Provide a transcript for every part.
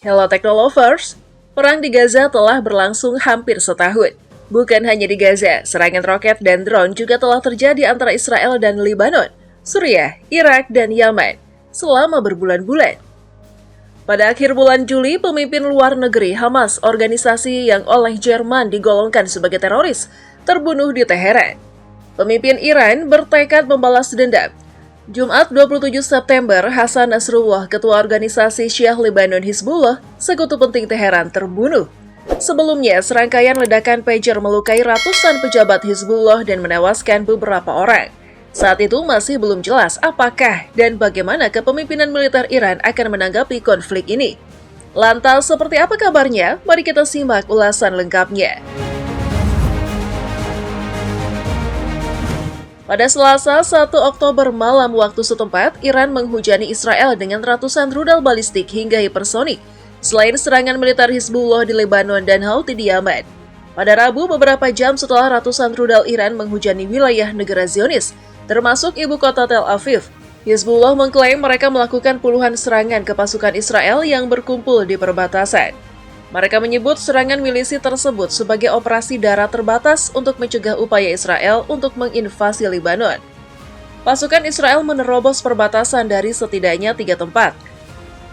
Hello Technolovers, perang di Gaza telah berlangsung hampir setahun. Bukan hanya di Gaza, serangan roket dan drone juga telah terjadi antara Israel dan Lebanon, Suriah, Irak, dan Yaman selama berbulan-bulan. Pada akhir bulan Juli, pemimpin luar negeri Hamas, organisasi yang oleh Jerman digolongkan sebagai teroris, terbunuh di Teheran. Pemimpin Iran bertekad membalas dendam. Jumat 27 September, Hasan Nasrullah, ketua organisasi Syiah Lebanon Hizbullah, sekutu penting Teheran, terbunuh. Sebelumnya, serangkaian ledakan pager melukai ratusan pejabat Hizbullah dan menewaskan beberapa orang. Saat itu masih belum jelas apakah dan bagaimana kepemimpinan militer Iran akan menanggapi konflik ini. Lantas, seperti apa kabarnya? Mari kita simak ulasan lengkapnya. Pada Selasa 1 Oktober malam waktu setempat, Iran menghujani Israel dengan ratusan rudal balistik hingga hipersonik, selain serangan militer Hizbullah di Lebanon dan Houthi di Yaman. Pada Rabu, beberapa jam setelah ratusan rudal Iran menghujani wilayah negara Zionis, termasuk ibu kota Tel Aviv, Hizbullah mengklaim mereka melakukan puluhan serangan ke pasukan Israel yang berkumpul di perbatasan. Mereka menyebut serangan milisi tersebut sebagai operasi darat terbatas untuk mencegah upaya Israel untuk menginvasi Lebanon. Pasukan Israel menerobos perbatasan dari setidaknya 3 tempat.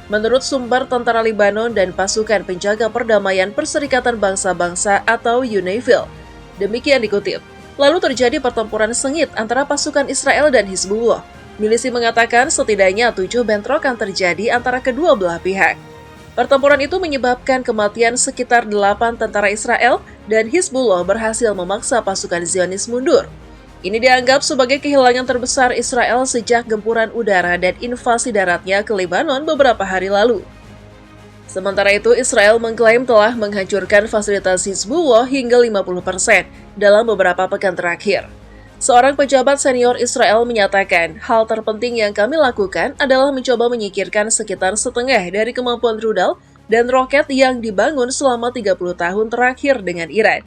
Menurut sumber tentara Lebanon dan pasukan penjaga perdamaian Perserikatan Bangsa-Bangsa atau UNIFIL. Demikian dikutip. Lalu terjadi pertempuran sengit antara pasukan Israel dan Hizbullah. Milisi mengatakan setidaknya 7 bentrokan terjadi antara kedua belah pihak. Pertempuran itu menyebabkan kematian sekitar 8 tentara Israel dan Hizbullah berhasil memaksa pasukan Zionis mundur. Ini dianggap sebagai kehilangan terbesar Israel sejak gempuran udara dan invasi daratnya ke Lebanon beberapa hari lalu. Sementara itu, Israel mengklaim telah menghancurkan fasilitas Hizbullah hingga 50% dalam beberapa pekan terakhir. Seorang pejabat senior Israel menyatakan, hal terpenting yang kami lakukan adalah mencoba menyingkirkan sekitar setengah dari kemampuan rudal dan roket yang dibangun selama 30 tahun terakhir dengan Iran.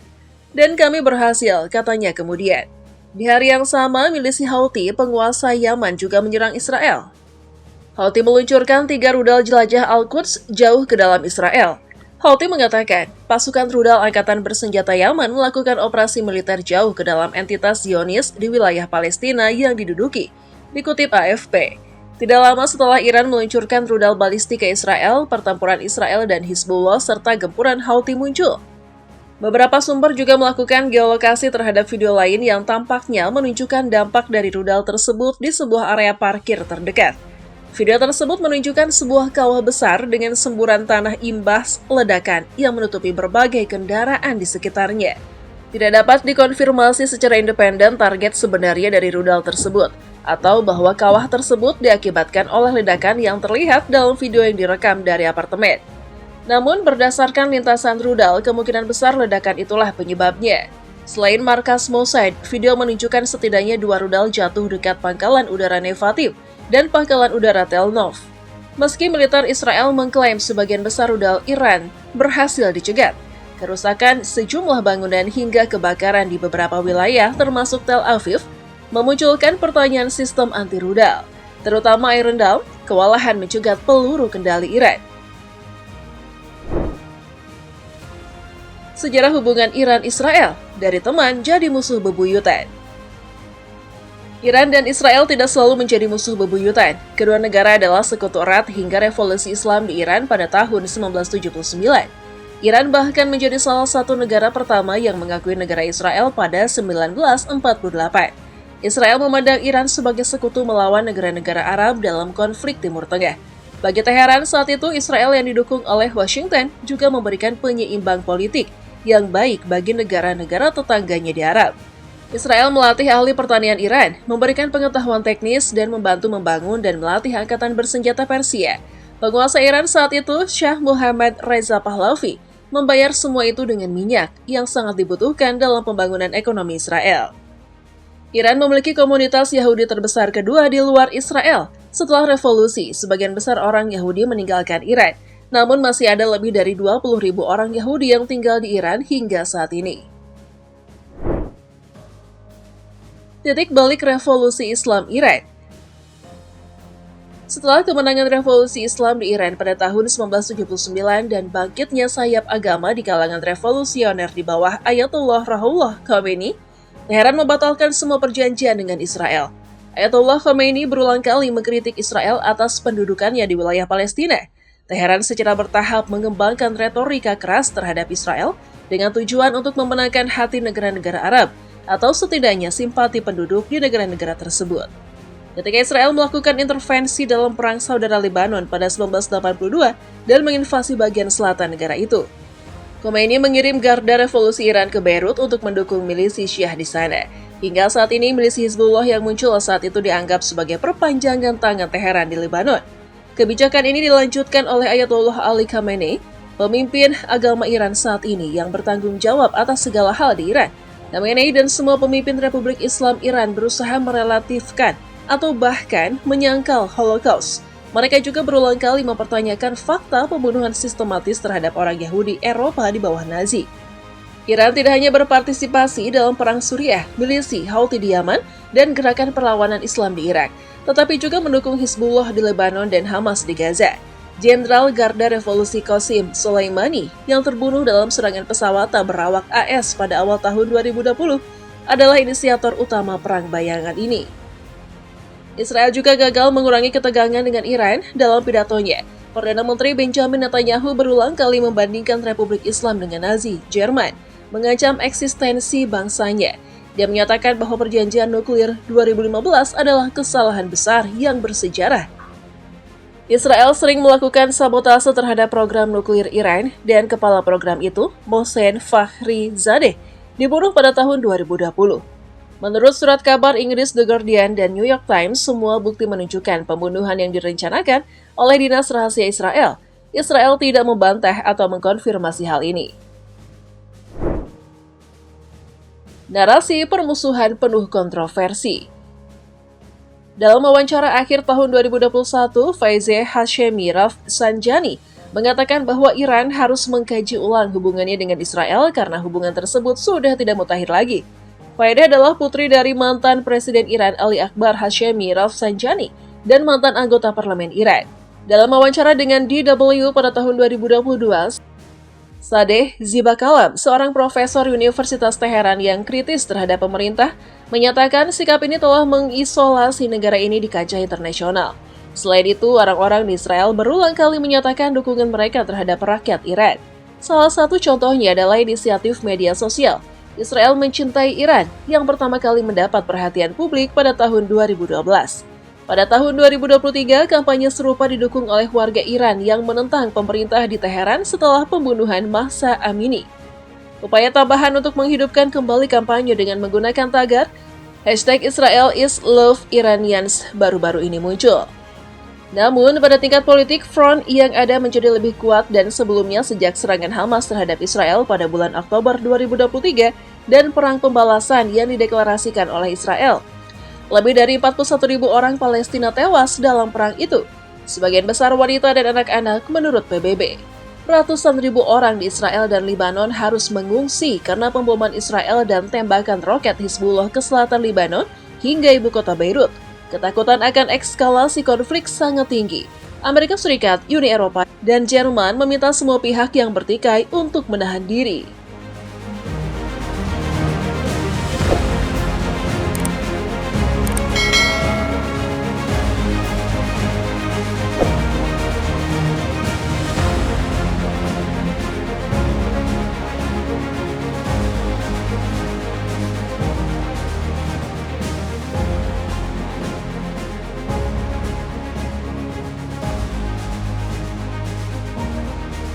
Dan kami berhasil, katanya kemudian. Di hari yang sama, milisi Houthi, penguasa Yaman, juga menyerang Israel. Houthi meluncurkan 3 rudal jelajah Al-Quds jauh ke dalam Israel. Houthi mengatakan, pasukan rudal Angkatan Bersenjata Yaman melakukan operasi militer jauh ke dalam entitas Zionis di wilayah Palestina yang diduduki, dikutip AFP. Tidak lama setelah Iran meluncurkan rudal balistik ke Israel, pertempuran Israel dan Hizbullah serta gempuran Houthi muncul. Beberapa sumber juga melakukan geolokasi terhadap video lain yang tampaknya menunjukkan dampak dari rudal tersebut di sebuah area parkir terdekat. Video tersebut menunjukkan sebuah kawah besar dengan semburan tanah imbas ledakan yang menutupi berbagai kendaraan di sekitarnya. Tidak dapat dikonfirmasi secara independen target sebenarnya dari rudal tersebut, atau bahwa kawah tersebut diakibatkan oleh ledakan yang terlihat dalam video yang direkam dari apartemen. Namun, berdasarkan lintasan rudal, kemungkinan besar ledakan itulah penyebabnya. Selain markas Mossad, video menunjukkan setidaknya 2 rudal jatuh dekat pangkalan udara Nevativ dan pangkalan udara Tel Nov. Meski militer Israel mengklaim sebagian besar rudal Iran berhasil dicegat, kerusakan sejumlah bangunan hingga kebakaran di beberapa wilayah termasuk Tel Aviv memunculkan pertanyaan sistem anti-rudal, terutama Iron Dome, kewalahan mencegat peluru kendali Iran. Sejarah hubungan Iran-Israel, dari teman jadi musuh bebuyutan. Iran dan Israel tidak selalu menjadi musuh bebuyutan. Kedua negara adalah sekutu erat hingga revolusi Islam di Iran pada tahun 1979. Iran bahkan menjadi salah satu negara pertama yang mengakui negara Israel pada 1948. Israel memandang Iran sebagai sekutu melawan negara-negara Arab dalam konflik Timur Tengah. Bagi Teheran saat itu, Israel yang didukung oleh Washington juga memberikan penyeimbang politik yang baik bagi negara-negara tetangganya di Arab. Israel melatih ahli pertanian Iran, memberikan pengetahuan teknis dan membantu membangun dan melatih angkatan bersenjata Persia. Penguasa Iran saat itu, Shah Muhammad Reza Pahlavi, membayar semua itu dengan minyak yang sangat dibutuhkan dalam pembangunan ekonomi Israel. Iran memiliki komunitas Yahudi terbesar kedua di luar Israel. Setelah revolusi, sebagian besar orang Yahudi meninggalkan Iran. Namun masih ada lebih dari 20.000 orang Yahudi yang tinggal di Iran hingga saat ini. Titik balik revolusi Islam Iran. Setelah kemenangan revolusi Islam di Iran pada tahun 1979 dan bangkitnya sayap agama di kalangan revolusioner di bawah Ayatollah Ruhollah Khomeini, Teheran membatalkan semua perjanjian dengan Israel. Ayatollah Khomeini berulang kali mengkritik Israel atas pendudukannya di wilayah Palestina. Teheran secara bertahap mengembangkan retorika keras terhadap Israel dengan tujuan untuk memenangkan hati negara-negara Arab atau setidaknya simpati penduduk di negara-negara tersebut. Ketika Israel melakukan intervensi dalam perang saudara Lebanon pada 1982 dan menginvasi bagian selatan negara itu, Khomeini mengirim Garda Revolusi Iran ke Beirut untuk mendukung milisi Syiah di sana. Hingga saat ini, milisi Hizbullah yang muncul saat itu dianggap sebagai perpanjangan tangan Teheran di Lebanon. Kebijakan ini dilanjutkan oleh Ayatollah Ali Khamenei, pemimpin agama Iran saat ini yang bertanggung jawab atas segala hal di Iran. Khamenei dan semua pemimpin Republik Islam Iran berusaha merelatifkan atau bahkan menyangkal Holocaust. Mereka juga berulang kali mempertanyakan fakta pembunuhan sistematis terhadap orang Yahudi Eropa di bawah Nazi. Iran tidak hanya berpartisipasi dalam perang Suriah, milisi Houthi di Yaman, dan gerakan perlawanan Islam di Irak, tetapi juga mendukung Hizbullah di Lebanon dan Hamas di Gaza. Jenderal Garda Revolusi Qasim Soleimani yang terbunuh dalam serangan pesawat tak berawak AS pada awal tahun 2020 adalah inisiator utama perang bayangan ini. Israel juga gagal mengurangi ketegangan dengan Iran dalam pidatonya. Perdana Menteri Benjamin Netanyahu berulang kali membandingkan Republik Islam dengan Nazi, Jerman, mengancam eksistensi bangsanya. Dia menyatakan bahwa perjanjian nuklir 2015 adalah kesalahan besar yang bersejarah. Israel sering melakukan sabotase terhadap program nuklir Iran dan kepala program itu, Mohsen Fakhrizadeh, dibunuh pada tahun 2020. Menurut surat kabar Inggris The Guardian dan New York Times, semua bukti menunjukkan pembunuhan yang direncanakan oleh Dinas Rahasia Israel. Israel tidak membantah atau mengkonfirmasi hal ini. Narasi permusuhan penuh kontroversi. Dalam wawancara akhir tahun 2021, Faizeh Hashemi Rafsanjani mengatakan bahwa Iran harus mengkaji ulang hubungannya dengan Israel karena hubungan tersebut sudah tidak mutakhir lagi. Faizeh adalah putri dari mantan Presiden Iran Ali Akbar Hashemi Rafsanjani dan mantan anggota parlemen Iran. Dalam wawancara dengan DW pada tahun 2022, Sadeh Zibakalam, seorang profesor Universitas Teheran yang kritis terhadap pemerintah, menyatakan sikap ini telah mengisolasi negara ini di kancah internasional. Selain itu, orang-orang di Israel berulang kali menyatakan dukungan mereka terhadap rakyat Iran. Salah satu contohnya adalah inisiatif media sosial Israel Mencintai Iran yang pertama kali mendapat perhatian publik pada tahun 2012. Pada tahun 2023, kampanye serupa didukung oleh warga Iran yang menentang pemerintah di Teheran setelah pembunuhan Mahsa Amini. Upaya tambahan untuk menghidupkan kembali kampanye dengan menggunakan tagar #Israel is Love Iranians baru-baru ini muncul. Namun, pada tingkat politik, front yang ada menjadi lebih kuat dan sebelumnya sejak serangan Hamas terhadap Israel pada bulan Oktober 2023 dan perang pembalasan yang dideklarasikan oleh Israel. Lebih dari 41.000 orang Palestina tewas dalam perang itu, sebagian besar wanita dan anak-anak menurut PBB. Ratusan ribu orang di Israel dan Lebanon harus mengungsi karena pemboman Israel dan tembakan roket Hizbullah ke selatan Lebanon hingga ibu kota Beirut. Ketakutan akan eskalasi konflik sangat tinggi. Amerika Serikat, Uni Eropa, dan Jerman meminta semua pihak yang bertikai untuk menahan diri.